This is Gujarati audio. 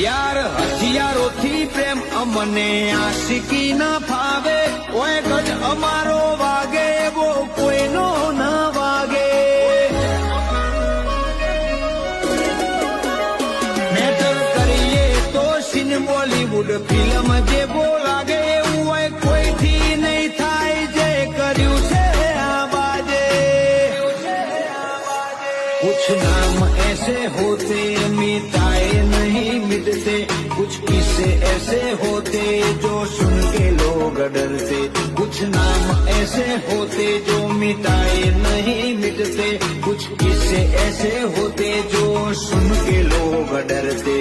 યાર હથિયારોથી પ્રેમ અમને આશિકી ના ફાવે, ઓય ગઢ અમારો વાગે એવો કોઈનો ના વાગે. મેટર કરીએ તો સિને બોલીવુડ ફિલ્મ જેવો લાગે, એવું હોય કોઈથી નહીં થાય જે કર્યું છે આ બાજે. कुछ नाम ऐसे होते मिटाए नहीं मिटते, कुछ किस्से ऐसे होते जो सुन के लोग डरते. कुछ नाम ऐसे होते जो मिटाए नहीं मिटते, कुछ किस्से ऐसे होते जो सुन के लोग डरते.